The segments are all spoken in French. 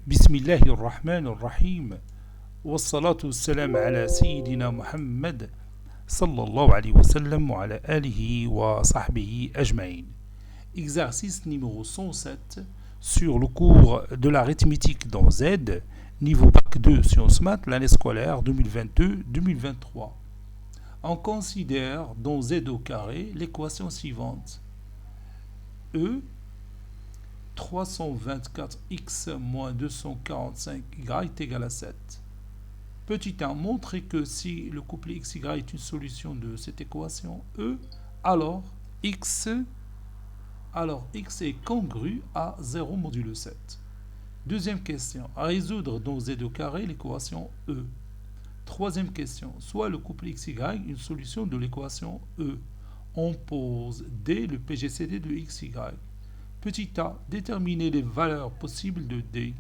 بسم الله الرحمن الرحيم والصلاة والسلام على سيدنا محمد صلى الله عليه وسلم وعلى آله وصحبه أجمعين. Exercice numéro 107 sur le cours de l'arithmétique dans Z, niveau bac 2 sciences maths, l'année scolaire 2022-2023. On considère dans Z au carré l'équation suivante. E 324x moins 245y est égal à 7. Petit 1, montrer que si le couple xy est une solution de cette équation E, alors x est congru à 0 modulo 7. Deuxième question, à résoudre dans z au carré l'équation E. Troisième question, soit le couple xy une solution de l'équation E. On pose D le PGCD de xy. Petit a, déterminer les valeurs possibles de D.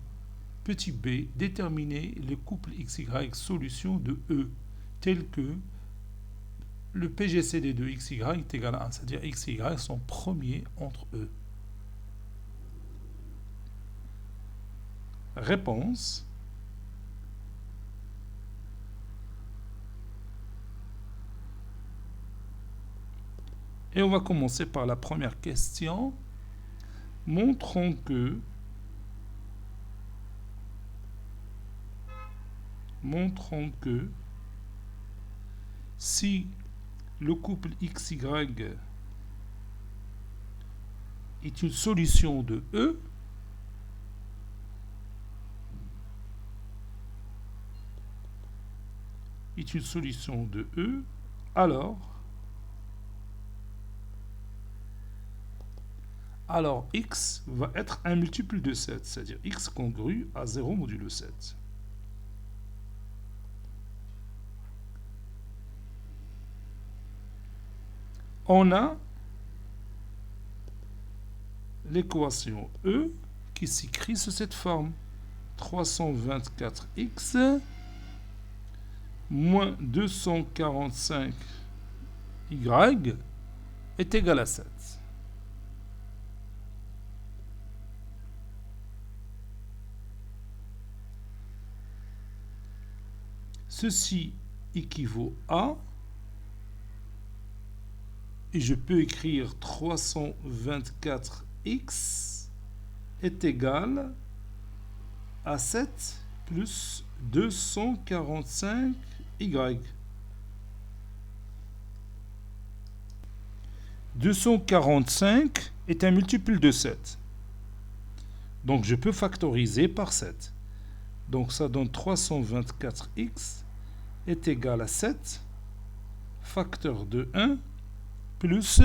Petit b, déterminer le couple xy solution de E, tel que le PGCD de xy est égal à 1, c'est-à-dire xy sont premiers entre eux. Réponse. Et on va commencer par la première question. Montrons que si le couple XY est une solution de E, alors x va être un multiple de 7, c'est-à-dire x congru à 0 modulo 7. On a l'équation E qui s'écrit sous cette forme. 324x moins 245y est égal à 7. Ceci équivaut à, et je peux écrire 324x est égal à 7 plus 245y. 245 est un multiple de 7. Donc je peux factoriser par 7. Donc ça donne 324x est égal à 7 facteur de 1 plus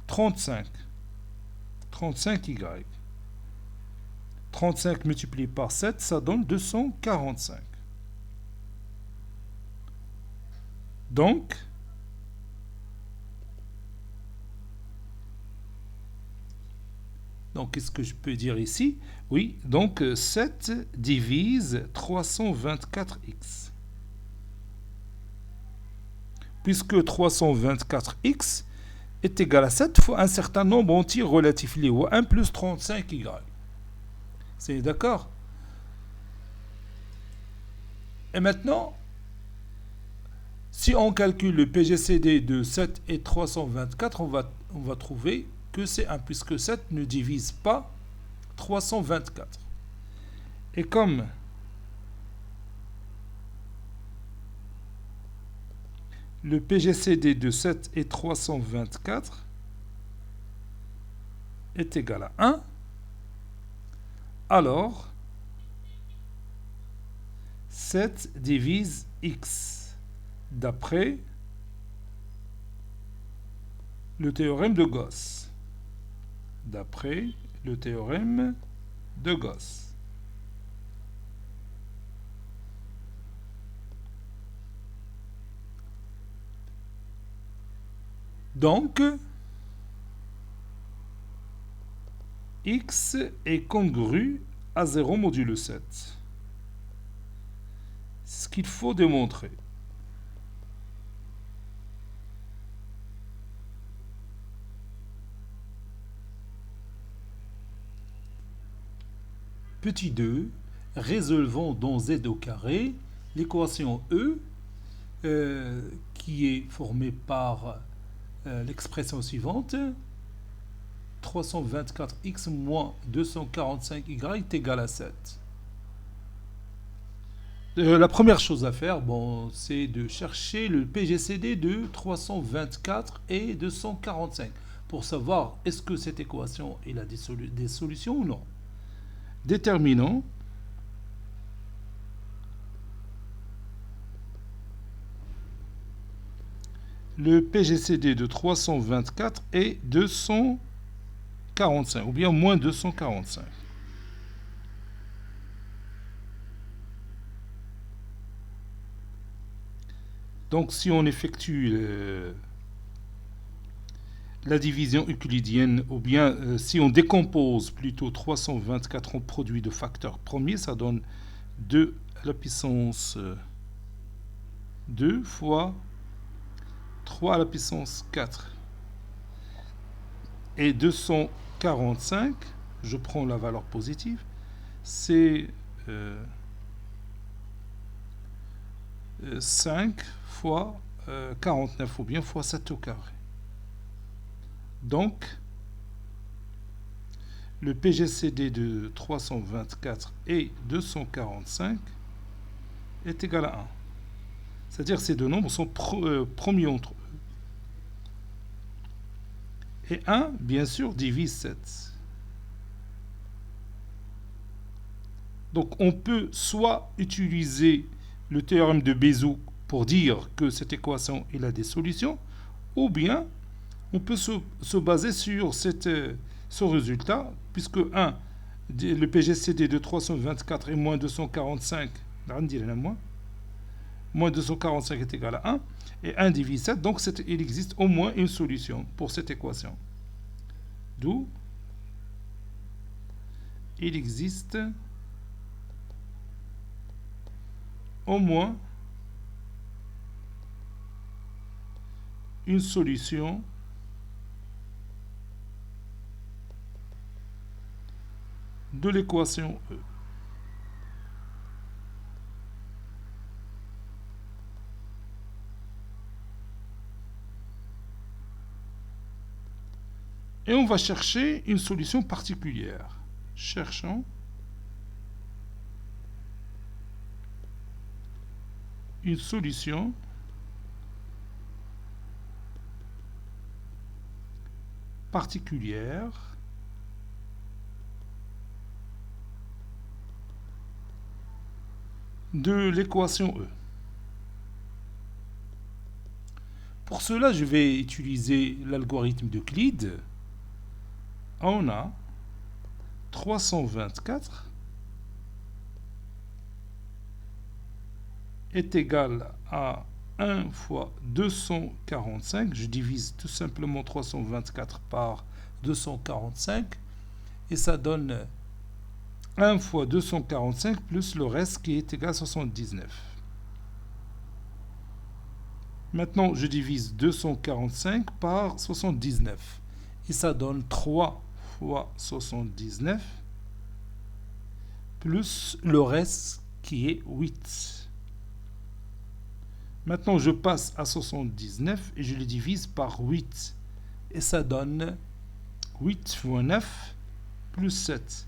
35. 35y. 35 multiplié par 7, ça donne 245. Donc, qu'est-ce que je peux dire ici? Oui, donc 7 divise 324x. Puisque 324x est égal à 7 fois un certain nombre entier relatif lié au 1 plus 35y. C'est d'accord? Et maintenant, si on calcule le PGCD de 7 et 324, on va trouver que c'est 1, puisque 7 ne divise pas 324. Et comme le PGCD de 7 et 324 est égal à 1, alors 7 divise x, d'après le théorème de Gauss. Donc, x est congru à 0 modulo 7. C'est ce qu'il faut démontrer. Petit 2, résolvons dans z au carré l'équation E qui est formée par l'expression suivante. 324x moins 245y est égal à 7. La première chose à faire, bon, c'est de chercher le PGCD de 324 et 245 pour savoir est-ce que cette équation a des solutions ou non. Déterminons le PGCD de 324 et 245, ou bien moins 245. Donc, si on effectue la division euclidienne, ou bien si on décompose plutôt 324 en produit de facteurs premiers, ça donne 2 à la puissance 2 fois 3 à la puissance 4. Et 245, je prends la valeur positive, c'est 5 fois 49, ou bien fois 7 au carré. Donc, le PGCD de 324 et 245 est égal à 1. C'est-à-dire que ces deux nombres sont promis entre eux. Et 1, bien sûr, divise 7. Donc, on peut soit utiliser le théorème de Bézout pour dire que cette équation a des solutions, ou bien on peut se baser sur ce résultat, puisque 1, le PGCD de 324 et moins 245, moins 245 est égal à 1, et 1 divise 7, donc il existe au moins une solution pour cette équation. D'où il existe au moins une solution de l'équation E. Et on va chercher une solution particulière. Cherchons une solution particulière de l'équation E. Pour cela, je vais utiliser l'algorithme d'Euclide. On a 324 est égal à 1 fois 245. Je divise tout simplement 324 par 245 et ça donne 1 fois 245 plus le reste qui est égal à 79. Maintenant, je divise 245 par 79 et ça donne 3 fois 79 plus le reste qui est 8. Maintenant, je passe à 79 et je le divise par 8. Et ça donne 8 fois 9 plus 7.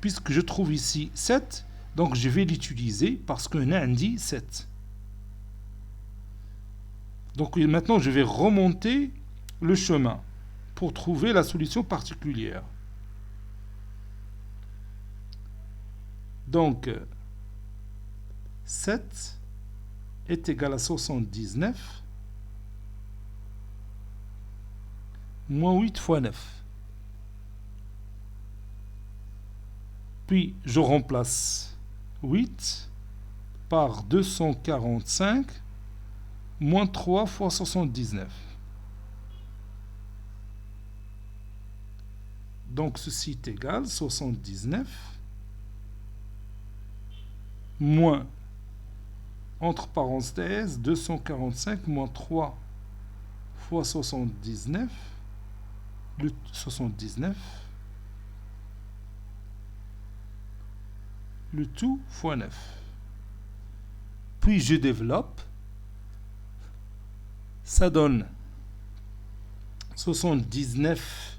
Puisque je trouve ici 7, donc je vais l'utiliser parce qu'un dit 7. Donc maintenant, je vais remonter le chemin pour trouver la solution particulière. Donc, 7 est égal à 79 moins 8 fois 9. Puis, je remplace 8 par 245 moins 3 fois 79. Donc, ceci est égal à 79 moins, entre parenthèses, 245 moins 3 fois 79, le 79, le tout fois 9. Puis je développe. Ça donne 79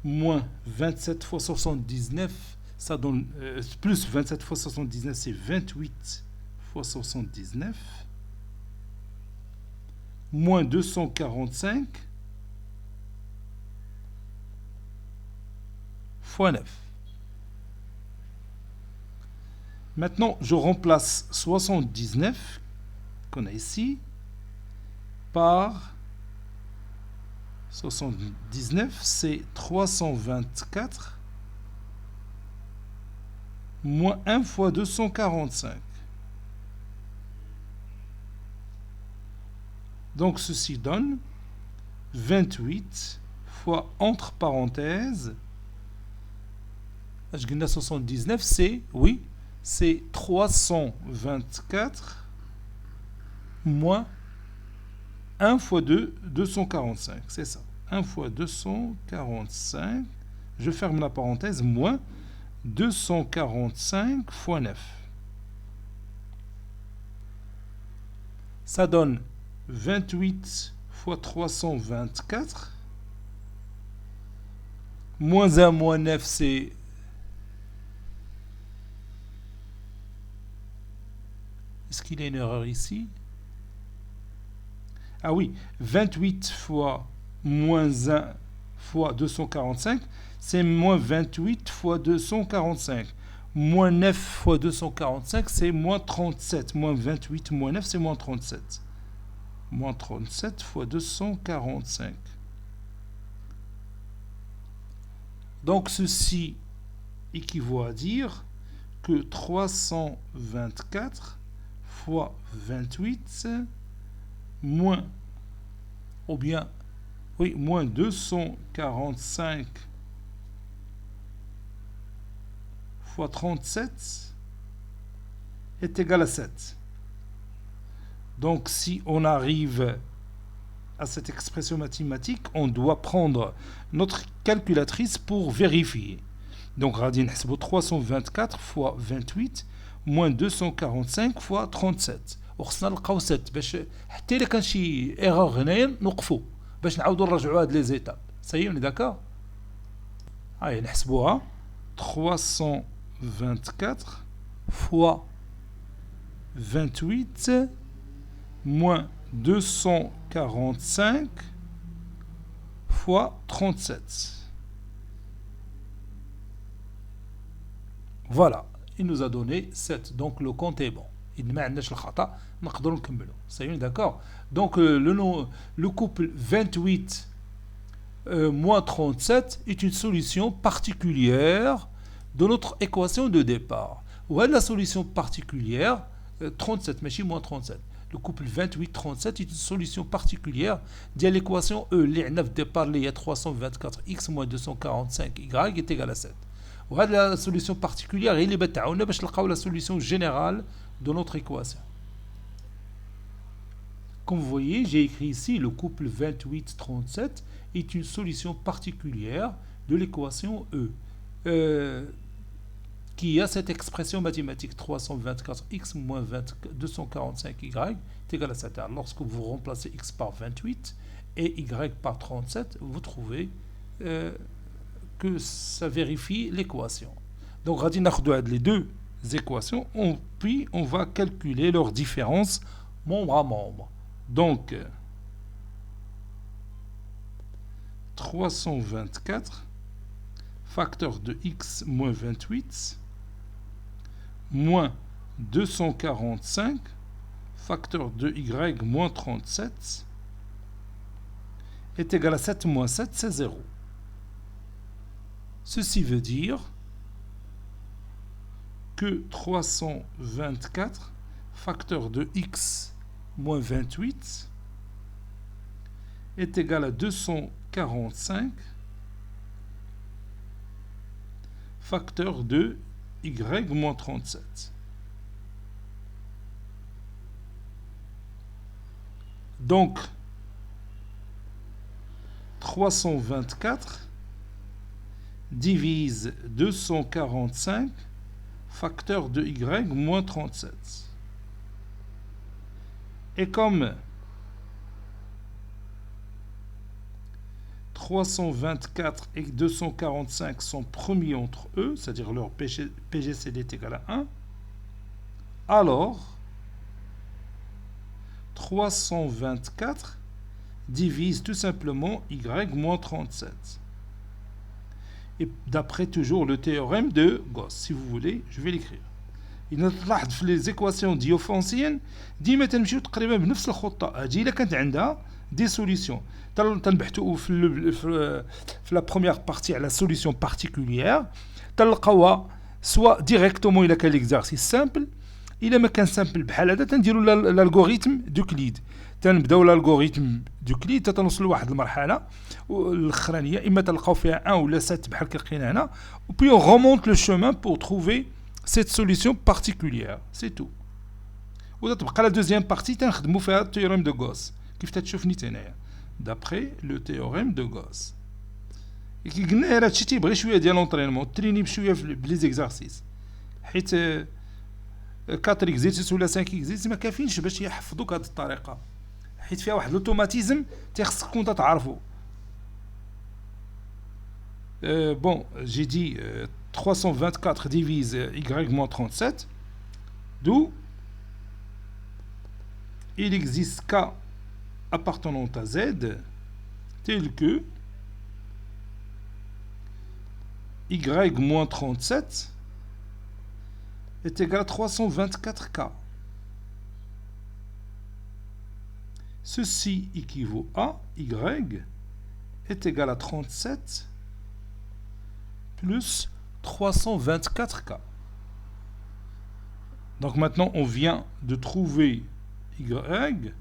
moins 27 fois 79. Ça donne plus 27 fois 79, c'est 28 fois 79. Moins 245 fois 9. Maintenant, je remplace 79 qu'on a ici par 79, c'est 324 moins 1 fois 245. Donc ceci donne 28 fois entre parenthèses. Je gagne 79, c'est, oui, c'est 324 moins 1 fois 2, 245. C'est ça. 1 fois 245. Je ferme la parenthèse, moins 245 fois 9. Ça donne 28 fois 324. Moins 1 moins 9, c'est... Est-ce qu'il y a une erreur ici? Ah oui, 28 fois moins 1 fois 245, c'est moins 28 fois 245. Moins 9 fois 245, c'est moins 37. Moins 28 moins 9, c'est moins 37. Moins 37 fois 245. Donc ceci équivaut à dire que 324 fois 28 moins, ou bien, oui, moins 245 fois 37 est égal à 7. Donc si on arrive à cette expression mathématique, on doit prendre notre calculatrice pour vérifier. Donc, غادي نحسبوا 324 fois 28 moins 245 fois 37. وخصنا نلقاو 7 باش حتى الا كان شي ايرور هنايا نوقفوا باش نعاودوا نرجعوا هاد لي زيتاب. سي اون داكور. هاي نحسبوها 324 fois 28 moins 245 fois 37. Voilà, il nous a donné 7, donc le compte est bon. Il ne m'a pas الخطأ نقدروا نكملوا. C'est d'accord. Donc le couple 28 moins 37 est une solution particulière de notre équation de départ. Ou la solution particulière 37 ماشي moins 37. Le couple 28-37 est une solution particulière de l'équation E. اللي في départ اللي هي 324x moins 245y est égal à 7. وهذه la solution particulière هي اللي بتعاوننا باش نلقاو la solution générale de notre équation. Comme vous voyez, j'ai écrit ici le couple 28-37 est une solution particulière de l'équation E. Qui a cette expression mathématique 324x moins 245y est égal à 7. Alors, lorsque vous remplacez x par 28 et y par 37, vous trouvez que ça vérifie l'équation. Donc, غادي ناخذوا les deux équations, puis on va calculer leur différence membre à membre. Donc, 324 facteur de x moins 28 moins 245 facteur de y moins 37 est égal à 7 moins 7, c'est 0. Ceci veut dire que 324 facteur de x moins 28 est égal à 245 facteur de y moins 37. Donc, 324 divise 245 facteur de y moins 37. Et comme 324 et 245 sont premiers entre eux, c'est-à-dire leur PGCD est égal à 1, alors 324 divise tout simplement y moins 37. Et d'après toujours le théorème de Gauss, si vous voulez, je vais l'écrire. إذا تلاحظ في لي زيكواسيون ديوفونسيين ديما تنمشيو تقريبا بنفس الخطة. هادي إلا كانت عندها دي سوليسيون تنبحثوا في لا بروميير بارتي على سوليسيون بارتيكوليير تلقاوها سوا ديريكتومون إلا كان ليكزارسيس سامبل، إلا ما كان سامبل بحال هذا تنديروا الالغوريثم دوكليد. تنبداو الالغوريثم دوكليد تنوصلوا لواحد المرحله الاخرانيه اما تلقاو فيها 1 ولا 7 بحال كلقينا هنا، وبي اون رومونت لو شومان بور تروفي cette solution particulière, c'est tout. وتبقى لا دوزيام بارتي تنخدموا فيها التيوريم دو غوس كيف تتشوفني تنايا دابري لو تيوريم دو غوس. كي قلنا راه هادشي تيبغي شويه ديال لونطرينمون تريني بشويه بلي زيكزارسيس، حيت 4 اكزيرسيس ولا 5 اكزيرسيس ما كافينش باش يحفظوك هذه الطريقه، حيت فيها واحد لوتوماتيزم تيخصك كنت تعرفو. Bon, j'ai dit 324 divise y moins 37, d'où il existe k appartenant à z tel que y moins 37 est égal à 324k. Ceci équivaut à y est égal à 37 plus 324k. Donc maintenant on vient de trouver y,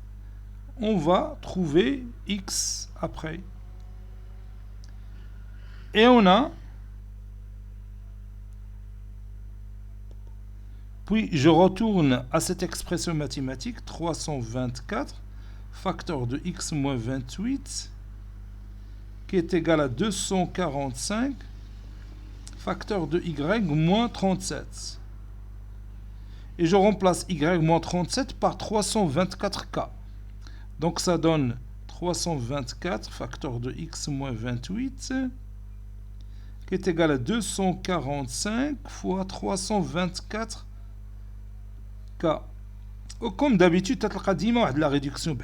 on va trouver x après. Et on a, puis je retourne à cette expression mathématique 324 facteur de x moins 28 qui est égal à 245 facteur de y moins 37. Et je remplace y moins 37 par 324k. Donc ça donne 324 facteur de x moins 28 qui est égal à 245 fois 324k. Comme d'habitude, tu as dit la réduction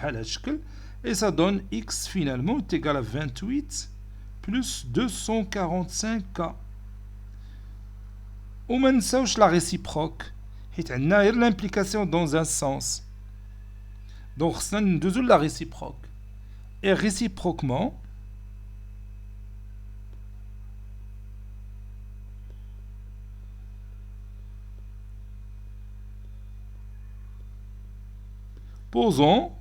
et ça donne x finalement est égal à 28 plus 245k. On ne la réciproque. On a l'implication dans un sens. Donc, c'est la réciproque. Et réciproquement, posons.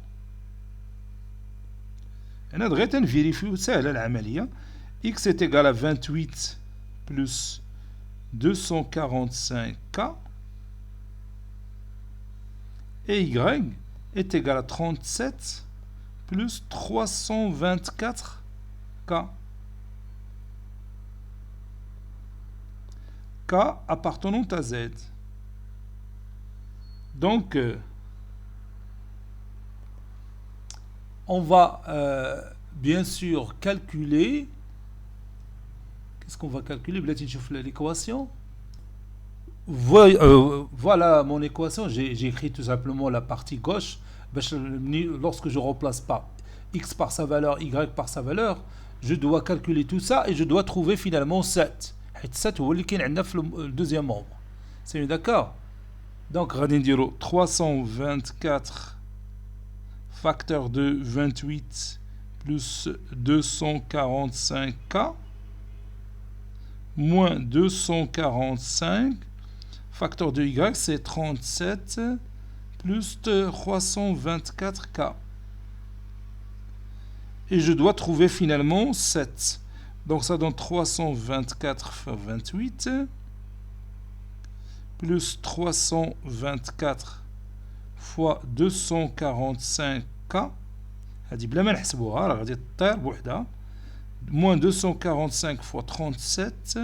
On a vérifié ça, x est égal à 28 plus 245k et y est égal à 37 plus 324k. K appartenant à z. Donc, on va bien sûr calculer. Qu'est-ce qu'on va calculer? L'équation. Voilà mon équation. J'ai écrit tout simplement la partie gauche. Lorsque je remplace pas x par sa valeur, y par sa valeur, je dois calculer tout ça et je dois trouver finalement 7. 7 هو اللي كاين عندنا في le deuxième membre. C'est d'accord? Donc غادي نديرو 324 facteur de 28 plus 245k moins 245 facteur de y, c'est 37 plus 324k. Et je dois trouver finalement 7. Donc ça donne 324 fois 28 plus 324 fois 245k. هذه بلا ما نحسبوها راه غادي تطير بوحدها. Moins 245 fois 37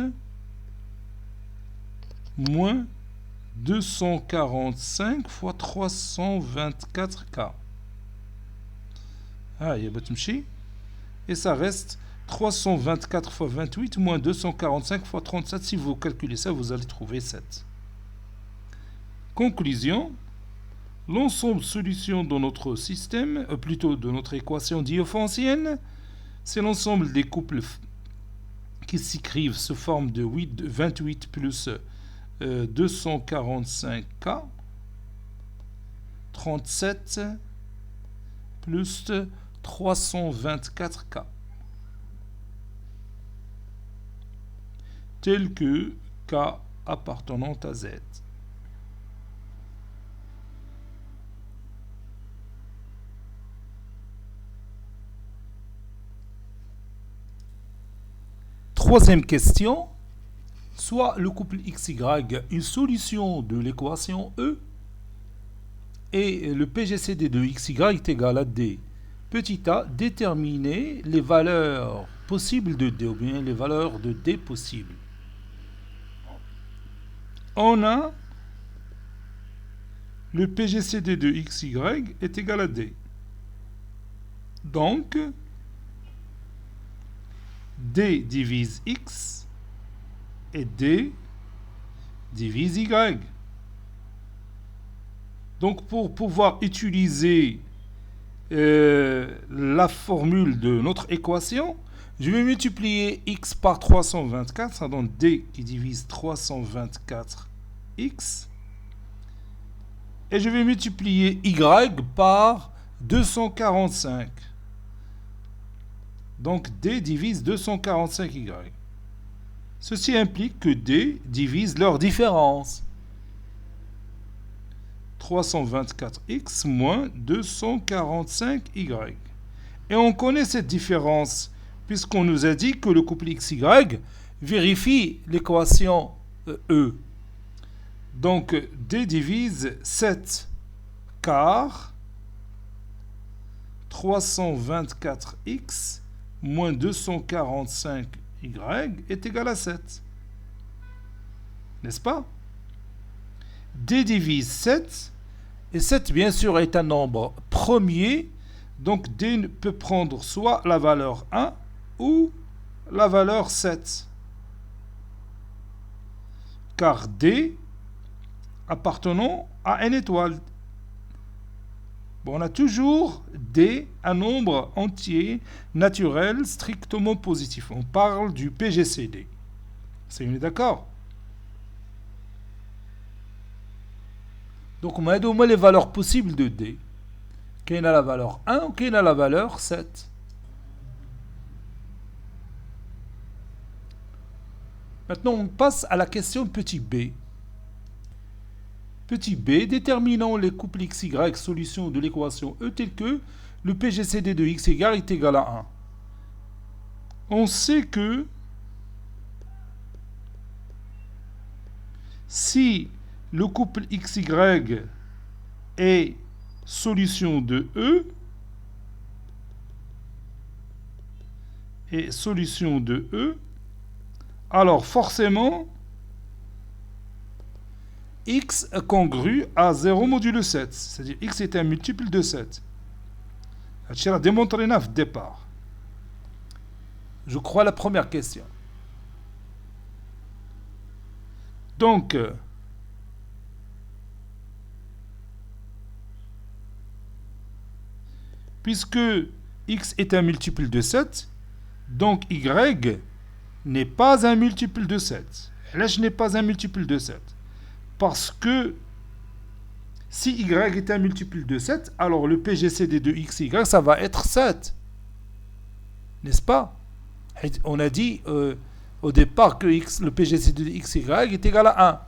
moins 245 fois 324K. Ah, il y a Batmchi. Et ça reste 324 fois 28 moins 245 fois 37. Si vous calculez ça, vous allez trouver 7. Conclusion. L'ensemble de solutions de notre système, plutôt de notre équation diophantienne, c'est l'ensemble des couples qui s'écrivent sous forme de 28 plus 245K, 37 plus 324K, tel que K appartenant à Z. Troisième question, soit le couple XY une solution de l'équation E et le PGCD de XY est égal à D. Petit a, déterminer les valeurs possibles de D ou bien les valeurs de D possibles. On a le PGCD de XY est égal à D. Donc, D divise X et D divise Y. Donc pour pouvoir utiliser la formule de notre équation, je vais multiplier X par 324, ça donne D qui divise 324X. Et je vais multiplier Y par 245. Donc D divise 245Y. Ceci implique que D divise leur différence. 324X moins 245Y. Et on connaît cette différence puisqu'on nous a dit que le couple XY vérifie l'équation E. Donc D divise 7 car 324X moins 245Y est égal à 7. N'est-ce pas? D divise 7, et 7 bien sûr est un nombre premier, donc D peut prendre soit la valeur 1 ou la valeur 7. Car D appartenant à une étoile. Bon, on a toujours D, un nombre entier, naturel, strictement positif. On parle du PGCD. C'est une d'accord? Donc, on a donné les valeurs possibles de D. Qui a la valeur 1 ou qui a la valeur 7. Maintenant, on passe à la question petit b. Petit b, déterminons les couples XY solution de l'équation E telle que le PGCD de XY est égal à 1. On sait que si le couple XY est solution de E alors forcément x est congru à 0 modulo 7, c'est-à-dire x est un multiple de 7. Je l'ai démontré au départ. Je crois la première question. Donc, puisque x est un multiple de 7, donc y n'est pas un multiple de 7. Là, je n'ai pas un multiple de 7. Parce que si y est un multiple de 7, alors le PGCD de xy, ça va être 7. N'est-ce pas? On a dit au départ que le PGCD de xy est égal à 1.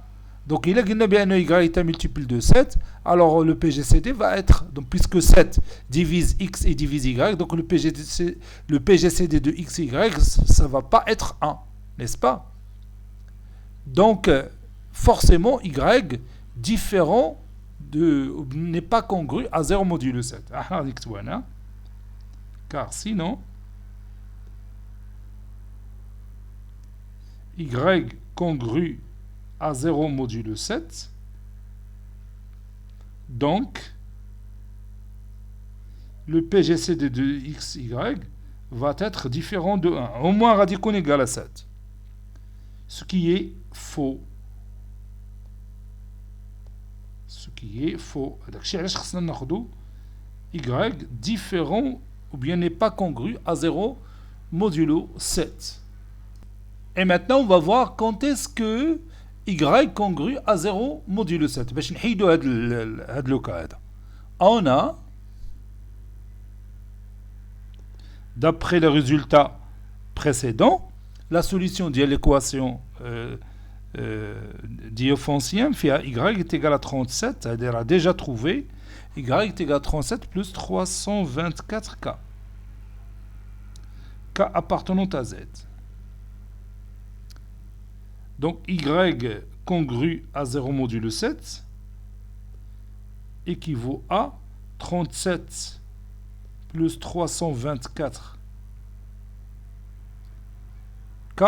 Donc il a bien y est un multiple de 7, alors le PGCD va être, donc puisque 7 divise x et divise y, donc le PGCD de xy, ça ne va pas être 1, n'est-ce pas? Donc forcément y différent n'est pas congru à 0 modulo 7. Car sinon y congru à 0 modulo 7 Donc, le PGCD de XY va être différent de 1. Au moins radicon égale à 7. Ce qui est faux. Ce qui est faux. Y différent ou bien n'est pas congru à 0 modulo 7. Et maintenant, on va voir quand est-ce que Y congru à 0 modulo 7. On a, d'après les résultats précédents, la solution de l'équation diophoncienne fait Y est égal à 37, c'est-à-dire a déjà trouvé Y est égal à 37 plus 324K. K appartenant à Z. Donc Y congru à 0 modulo 7 équivaut à 37 plus 324 K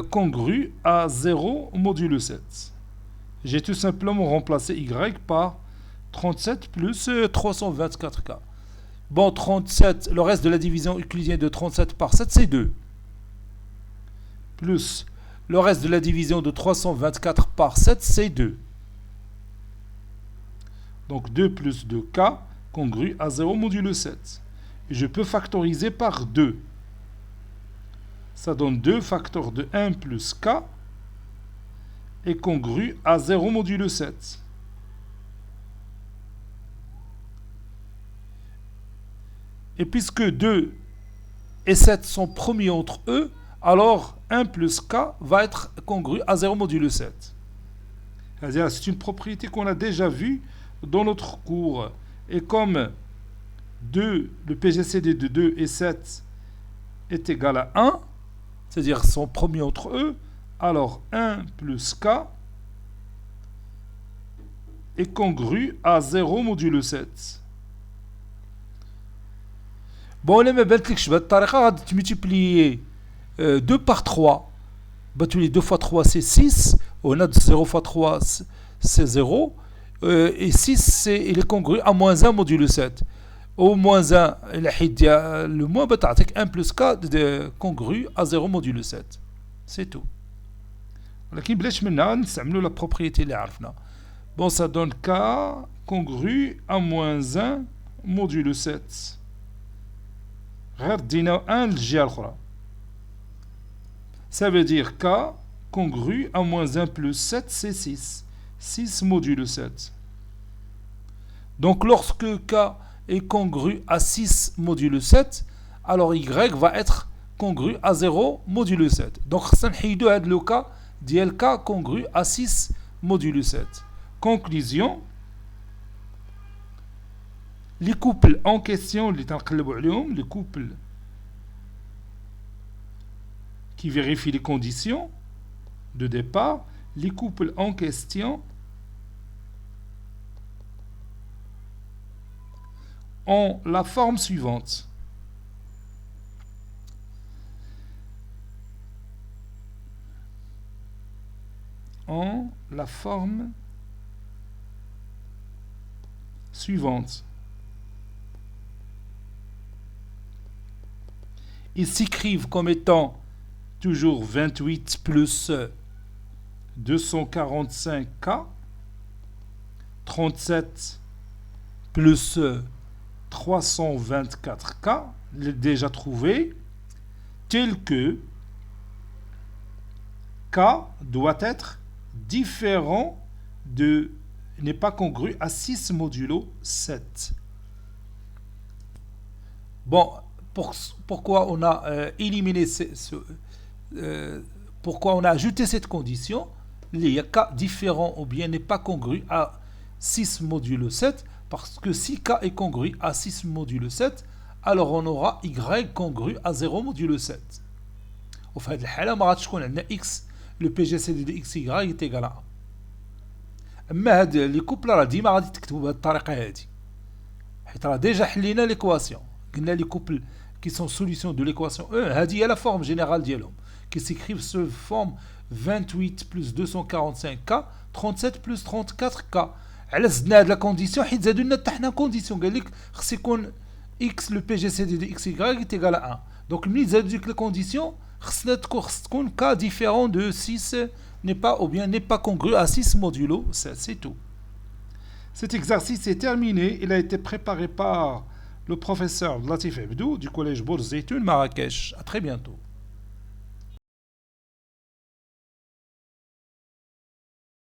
congru à 0 modulo 7. J'ai tout simplement remplacé Y par 37 plus 324K. Bon, 37, le reste de la division euclidienne de 37 par 7, c'est 2. Plus le reste de la division de 324 par 7, c'est 2. Donc 2 plus 2K congru à 0 modulo 7. Et je peux factoriser par 2. Ça donne 2 facteurs de 1 plus K est congru à 0 modulo 7. Et puisque 2 et 7 sont premiers entre eux, alors 1 plus K va être congru à 0 modulo 7. C'est-à-dire, c'est une propriété qu'on a déjà vue dans notre cours. Et comme 2, le PGCD de 2 et 7 est égal à 1, c'est-à-dire sont premiers entre eux, alors 1 plus K est congru à 0 modulo 7. Bon, là, mais tu multiplies 2 par 3. Tu les 2 fois 3, c'est 6. On a 0 fois 3, c'est 0. Et 6, il est congru à moins 1 modulo 7. Au moins 1, le moins, tu as 1 plus K congru à 0 modulo 7. C'est tout. لكن بلاش منها نستعملوا la propriété اللي عرفنا. Bon, ça donne K congru à moins 1 modulo 7. غير دينا 1 للجهة الأخرى. Ça veut dire K congru à moins 1 plus 7, c'est 6. 6 modulo 7. Donc, lorsque K est congru à 6 modulo 7, alors Y va être congru à 0 modulo 7. Donc, ça نحيدو هذا le cas ديال K congru à 6 modulo 7. Conclusion. Les couples en question, les couples qui vérifient les conditions de départ, les couples en question ont la forme suivante. En la forme suivante. Ils s'écrivent comme étant toujours 28 plus 245K, 37 plus 324K, déjà trouvé, tel que K doit être différent de, n'est pas congru à 6 modulo 7. Bon, pourquoi on a éliminé pourquoi on a ajouté cette condition, les K différent ou bien n'est pas congru à 6 modulo 7, parce que si K est congru à 6 modulo 7, alors on aura Y congru à 0 modulo 7. Au fait, X, le PGCD de XY est égal à 1. Mais les couples راه ديما غادي تكتبوا بهذه الطريقه هذه حيت راه ديجا حلينا ليكواسيون قلنا لي كوبل qui sont solutions de l'équation E هذه هي la forme générale ديالهم qui s'écrivent sous forme 28 plus 245K 37 plus 34K على زدنا هاد لا كونديسيون حيت زادوا لنا حتى حنا كونديسيون قال لك خص يكون اكس لو بي جي سي دي اكس واي تيغال 1 دونك ملي زادوا ديك لا كونديسيون خص تكون كا ديفيرون دو 6 n'est pas ou bien n'est pas congru à 6 modulo 7, c'est tout. Cet exercice est terminé, il a été préparé par le professeur Latif Abdou du collège Bourz Zeytoun Marrakech. À très bientôt.